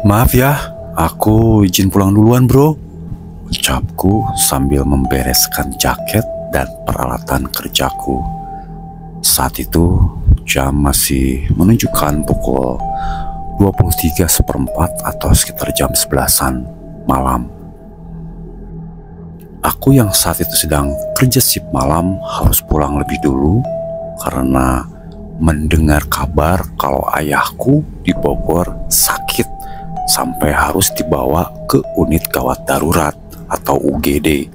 Maaf ya, aku izin pulang duluan bro, ucapku sambil membereskan jaket dan peralatan kerjaku. Saat itu jam masih menunjukkan pukul 23:15 atau sekitar jam 11-an malam. Aku yang saat itu sedang kerja shift malam harus pulang lebih dulu karena mendengar kabar kalau ayahku di Bogor sakit sampai harus dibawa ke unit gawat darurat atau UGD.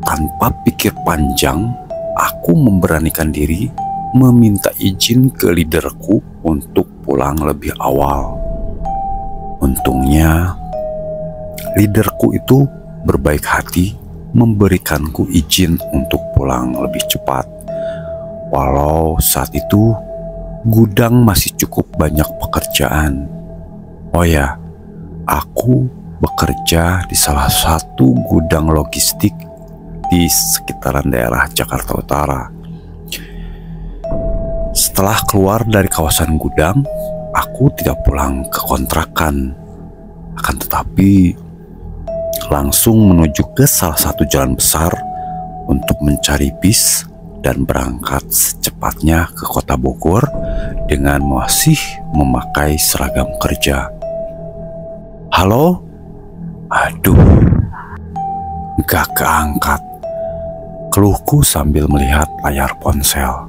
Tanpa pikir panjang, aku memberanikan diri meminta izin ke leaderku untuk pulang lebih awal. Untungnya, leaderku itu berbaik hati memberikanku izin untuk pulang lebih cepat. Walau saat itu gudang masih cukup banyak pekerjaan. Oh ya, aku bekerja di salah satu gudang logistik di sekitaran daerah Jakarta Utara. Setelah keluar dari kawasan gudang, aku tidak pulang ke kontrakan. Akan tetapi, langsung menuju ke salah satu jalan besar untuk mencari bis dan berangkat secepatnya ke kota Bogor dengan masih memakai seragam kerja. Halo? Aduh, gak keangkat. Keluhku sambil melihat layar ponsel.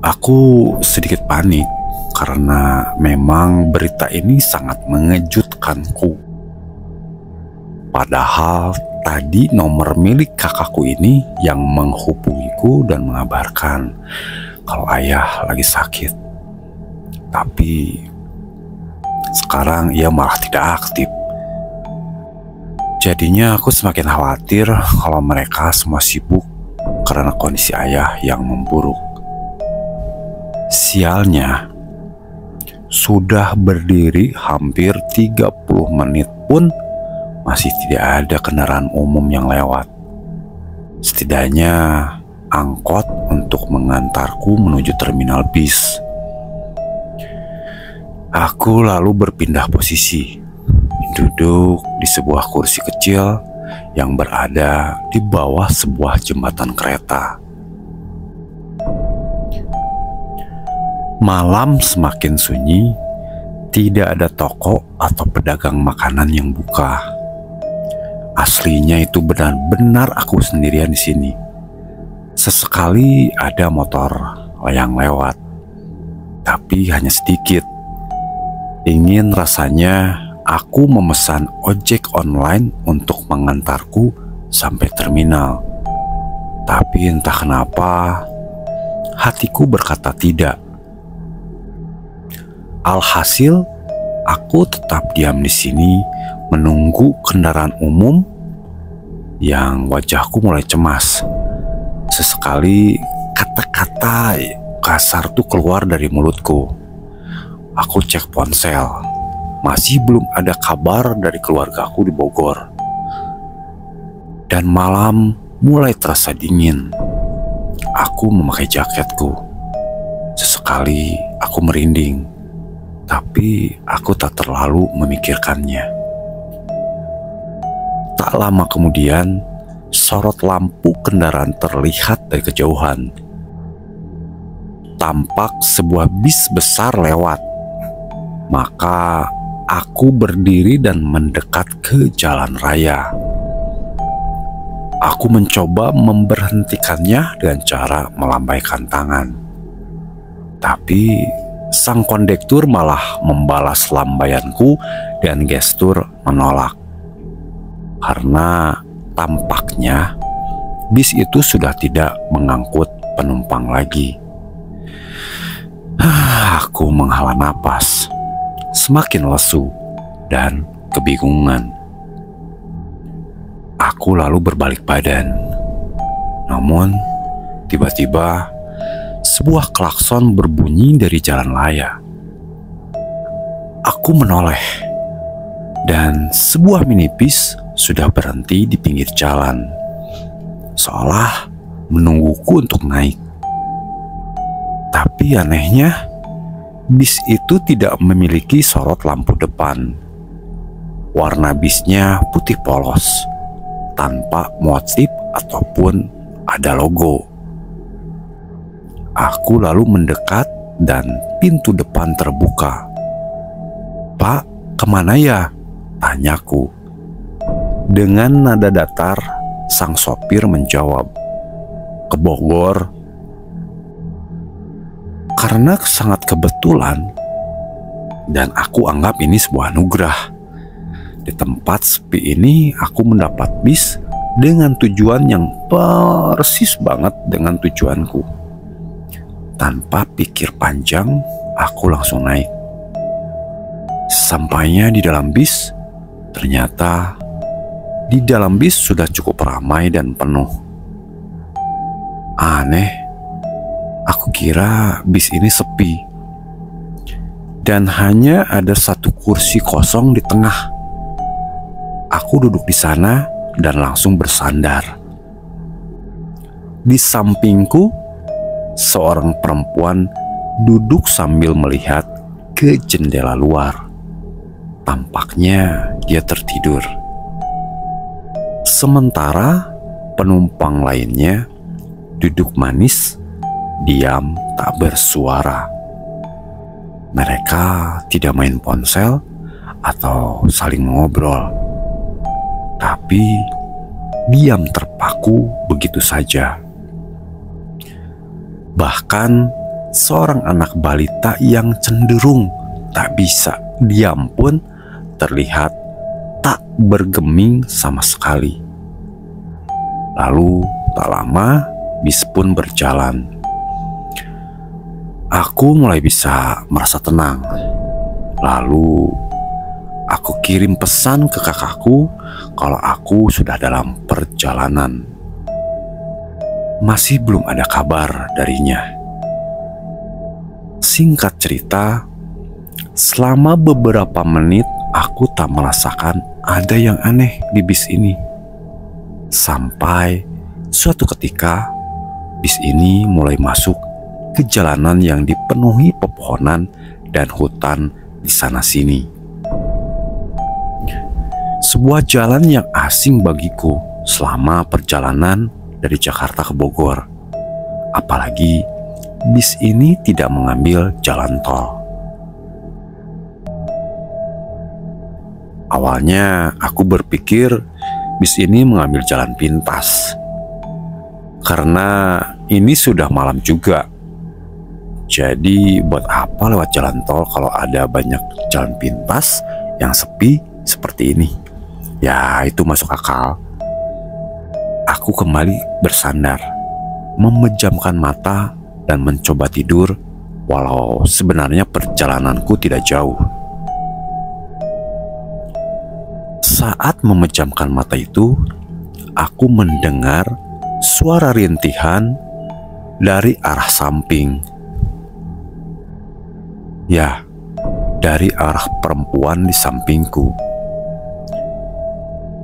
Aku sedikit panik karena memang berita ini sangat mengejutkanku. Padahal tadi nomor milik kakakku ini yang menghubungiku dan mengabarkan kalau ayah lagi sakit. Tapi sekarang ia malah tidak aktif. Jadinya aku semakin khawatir kalau mereka semua sibuk karena kondisi ayah yang memburuk. Sialnya, sudah berdiri hampir 30 menit pun masih tidak ada kendaraan umum yang lewat. Setidaknya angkot untuk mengantarku menuju terminal bis. Aku lalu berpindah posisi, duduk di sebuah kursi kecil yang berada di bawah sebuah jembatan kereta. Malam semakin sunyi, tidak ada toko atau pedagang makanan yang buka. Aslinya itu benar-benar aku sendirian di sini. Sesekali ada motor yang lewat, tapi hanya sedikit. Ingin rasanya aku memesan ojek online untuk mengantarku sampai terminal. Tapi entah kenapa, hatiku berkata tidak. Alhasil, aku tetap diam di sini menunggu kendaraan umum yang wajahku mulai cemas. Sesekali kata-kata kasar tuh keluar dari mulutku. Aku cek ponsel, masih belum ada kabar dari keluargaku di Bogor. Dan malam mulai terasa dingin. Aku memakai jaketku. Sesekali aku merinding, tapi aku tak terlalu memikirkannya. Tak lama kemudian, sorot lampu kendaraan terlihat dari kejauhan. Tampak sebuah bis besar lewat. Maka aku berdiri dan mendekat ke jalan raya. Aku mencoba memberhentikannya dengan cara melambaikan tangan. Tapi sang kondektur malah membalas lambaianku dan gestur menolak. Karena tampaknya bis itu sudah tidak mengangkut penumpang lagi. Aku menghela napas, semakin lesu dan kebingungan. Aku lalu berbalik badan. Namun, tiba-tiba sebuah klakson berbunyi dari jalan raya. Aku menoleh, dan sebuah minibus sudah berhenti di pinggir jalan, seolah menungguku untuk naik. Tapi anehnya, bis itu tidak memiliki sorot lampu depan. Warna bisnya putih polos, tanpa motif ataupun ada logo. Aku lalu mendekat dan pintu depan terbuka. "Pak, kemana ya?" tanyaku. Dengan nada datar, sang sopir menjawab, "Ke Bogor." Karena sangat kebetulan, dan aku anggap ini sebuah anugerah. Di tempat sepi ini aku mendapat bis dengan tujuan yang persis banget dengan tujuanku. Tanpa pikir panjang, aku langsung naik. Sampainya di dalam bis, ternyata di dalam bis sudah cukup ramai dan penuh. Aneh, aku kira bis ini sepi dan hanya ada satu kursi kosong di tengah. Aku duduk di sana dan langsung bersandar. Di sampingku, seorang perempuan duduk sambil melihat ke jendela luar. Tampaknya dia tertidur. Sementara penumpang lainnya duduk manis, diam tak bersuara. Mereka tidak main ponsel atau saling mengobrol, tapi diam terpaku begitu saja. Bahkan seorang anak balita yang cenderung tak bisa diam pun terlihat tak bergeming sama sekali. Lalu tak lama bis pun berjalan. Aku mulai bisa merasa tenang. Lalu aku kirim pesan ke kakakku kalau aku sudah dalam perjalanan. Masih belum ada kabar darinya. Singkat cerita, selama beberapa menit aku tak merasakan ada yang aneh di bis ini. Sampai suatu ketika bis ini mulai masuk ke jalanan yang dipenuhi pepohonan dan hutan di sana-sini. Sebuah jalan yang asing bagiku selama perjalanan dari Jakarta ke Bogor. Apalagi bis ini tidak mengambil jalan tol. Awalnya aku berpikir bis ini mengambil jalan pintas, karena ini sudah malam juga. Jadi buat apa lewat jalan tol kalau ada banyak jalan pintas yang sepi seperti ini? Ya, itu masuk akal. Aku kembali bersandar, memejamkan mata dan mencoba tidur, walau sebenarnya perjalananku tidak jauh. Saat memejamkan mata itu, aku mendengar suara rintihan dari arah samping. Ya, dari arah perempuan di sampingku.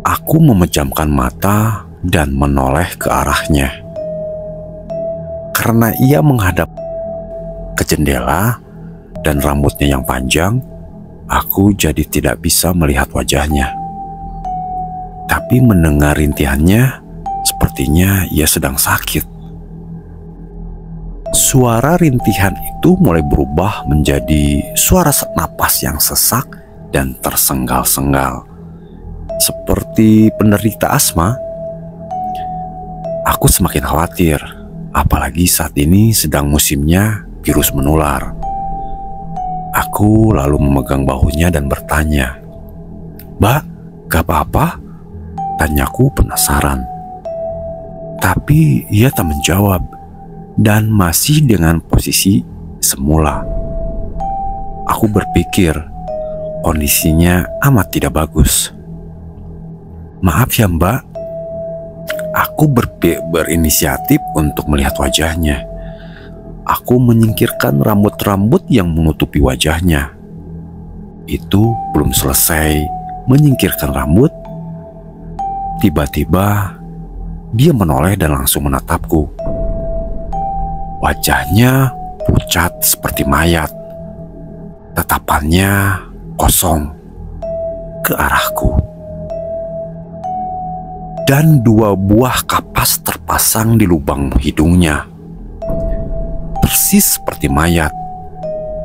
Aku memejamkan mata dan menoleh ke arahnya. Karena ia menghadap ke jendela dan rambutnya yang panjang, aku jadi tidak bisa melihat wajahnya. Tapi mendengar rintihannya, sepertinya ia sedang sakit. Suara rintihan itu mulai berubah menjadi suara napas yang sesak dan tersenggal-senggal, seperti penderita asma. Aku semakin khawatir, apalagi saat ini sedang musimnya virus menular. Aku lalu memegang bahunya dan bertanya, "Mbak, gak apa-apa?" Tanyaku penasaran. Tapi ia tak menjawab dan masih dengan posisi semula. Aku berpikir kondisinya amat tidak bagus. "Maaf ya Mbak." Aku berinisiatif untuk melihat wajahnya. Aku menyingkirkan rambut-rambut yang menutupi wajahnya. Itu belum selesai menyingkirkan rambut, tiba-tiba dia menoleh dan langsung menatapku. Wajahnya pucat seperti mayat, Tatapannya kosong ke arahku. Dan 2 buah kapas terpasang di lubang hidungnya. Persis seperti mayat.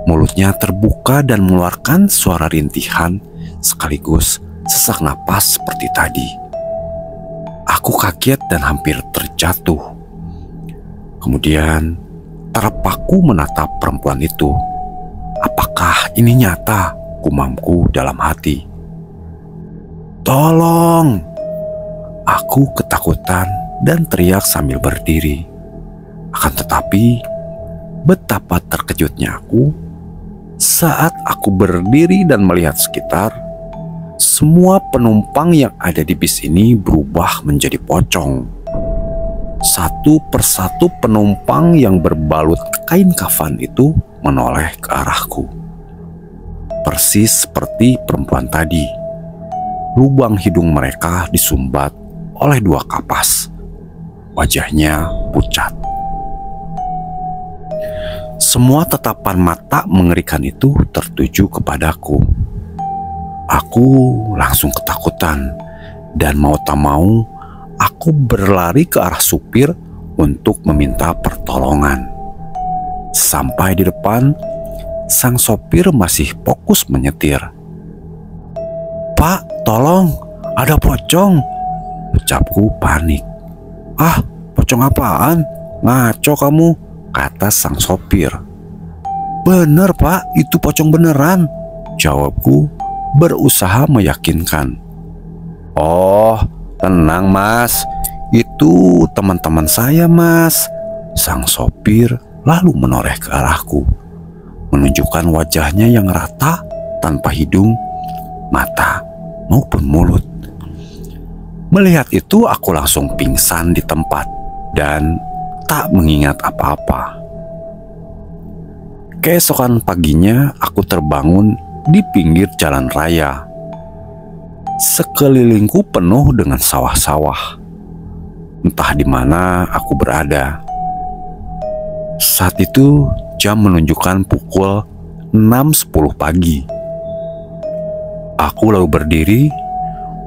Mulutnya terbuka dan mengeluarkan suara rintihan sekaligus sesak napas seperti tadi. Aku kaget dan hampir terjatuh. Kemudian terpaku menatap perempuan itu. Apakah ini nyata? Gumamku dalam hati. Tolong! Aku ketakutan dan teriak sambil berdiri. Akan tetapi, betapa terkejutnya aku saat aku berdiri dan melihat sekitar. Semua penumpang yang ada di bis ini berubah menjadi pocong. Satu persatu penumpang yang berbalut kain kafan itu menoleh ke arahku. Persis seperti perempuan tadi. Lubang hidung mereka disumbat oleh 2 kapas. Wajahnya pucat. Semua tatapan mata mengerikan itu tertuju kepadaku. Aku langsung ketakutan dan mau tak mau aku berlari ke arah supir untuk meminta pertolongan. Sampai di depan, sang sopir masih fokus menyetir. "Pak, tolong, ada pocong," ucapku panik. "Ah, pocong apaan? Ngaco kamu," kata sang sopir. "Bener pak, itu pocong beneran," jawabku berusaha meyakinkan. "Oh, tenang mas, itu teman-teman saya mas." Sang sopir lalu menoleh ke arahku, menunjukkan wajahnya yang rata tanpa hidung, mata, maupun mulut. Melihat itu aku langsung pingsan di tempat dan tak mengingat apa-apa. Keesokan paginya aku terbangun di pinggir jalan raya. Sekelilingku penuh dengan sawah-sawah. Entah di mana aku berada. Saat itu jam menunjukkan pukul 6.10 pagi. Aku lalu berdiri,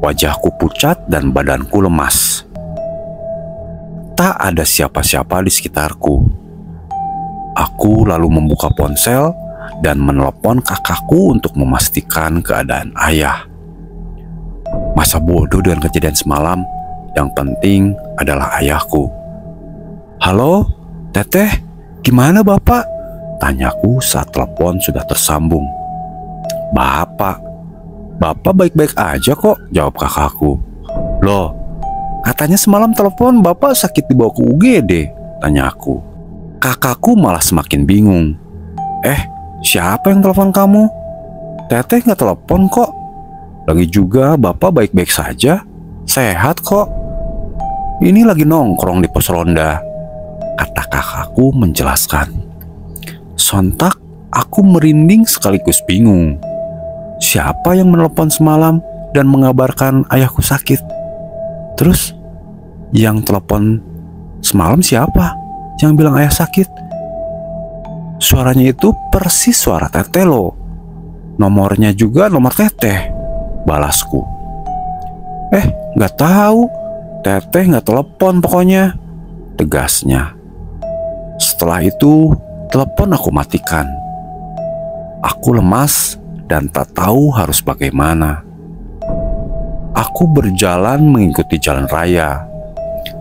wajahku pucat dan badanku lemas. Tak ada siapa-siapa di sekitarku. Aku lalu membuka ponsel dan menelepon kakakku untuk memastikan keadaan ayah. Masa bodoh dengan kejadian semalam, yang penting adalah ayahku. "Halo, Teteh, gimana Bapak?" tanyaku saat telepon sudah tersambung. Bapak baik-baik aja kok," jawab kakakku. "Loh, katanya semalam telepon Bapak sakit dibawa ke UGD," tanya aku. Kakakku malah semakin bingung. Siapa yang telepon kamu? Teteh nggak telepon kok. Lagi juga Bapak baik-baik saja, sehat kok. Ini lagi nongkrong di pos ronda," kata kakakku menjelaskan. Sontak aku merinding sekaligus bingung. Siapa yang menelpon semalam dan mengabarkan ayahku sakit? Terus yang telepon semalam siapa yang bilang ayah sakit? Suaranya itu persis suara Teteh loh. Nomornya juga nomor Teteh, balasku. Nggak tahu, Teteh nggak telepon pokoknya, tegasnya. Setelah itu telepon aku matikan. Aku lemas dan tak tahu harus bagaimana. Aku berjalan mengikuti jalan raya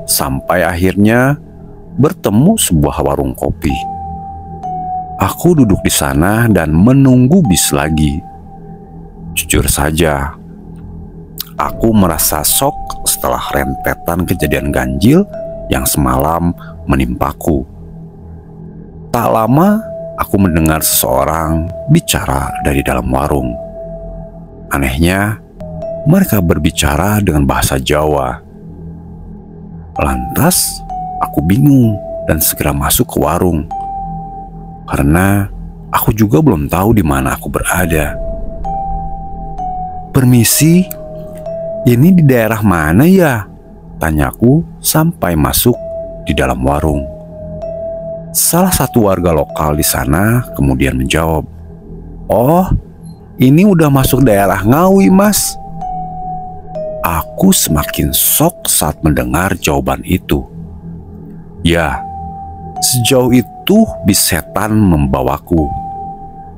sampai akhirnya bertemu sebuah warung kopi. Aku duduk di sana dan menunggu bis lagi. Jujur saja, aku merasa shock setelah rentetan kejadian ganjil yang semalam menimpaku. Tak lama, aku mendengar seseorang bicara dari dalam warung. Anehnya, mereka berbicara dengan bahasa Jawa. Lantas, aku bingung dan segera masuk ke warung. Karena aku juga belum tahu di mana aku berada. "Permisi, ini di daerah mana ya?" tanyaku sampai masuk di dalam warung. Salah satu warga lokal di sana kemudian menjawab, Oh, ini udah masuk daerah Ngawi, Mas. Aku semakin shock saat mendengar jawaban itu. Ya, sejauh itu bis setan membawaku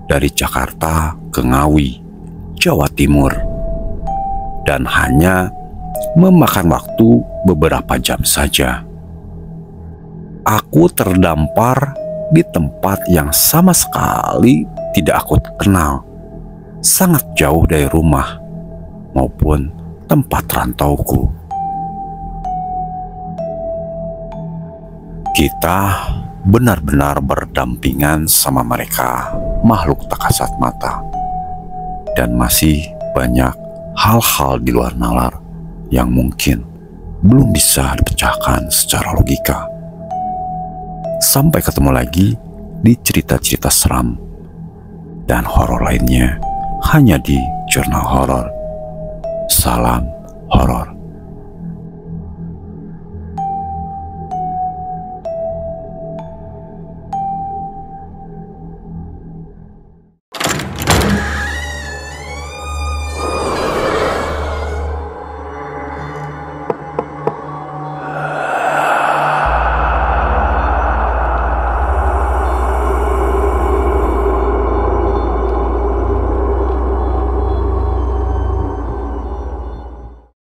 dari Jakarta ke Ngawi, Jawa Timur. Dan hanya memakan waktu beberapa jam saja. Aku terdampar di tempat yang sama sekali tidak aku kenal, sangat jauh dari rumah maupun tempat rantauku. Kita benar-benar berdampingan sama mereka, makhluk tak kasat mata. Dan masih banyak hal-hal di luar nalar yang mungkin belum bisa dipecahkan secara logika. Sampai ketemu lagi di cerita-cerita seram dan horor lainnya hanya di Jurnal Horor. Salam horor.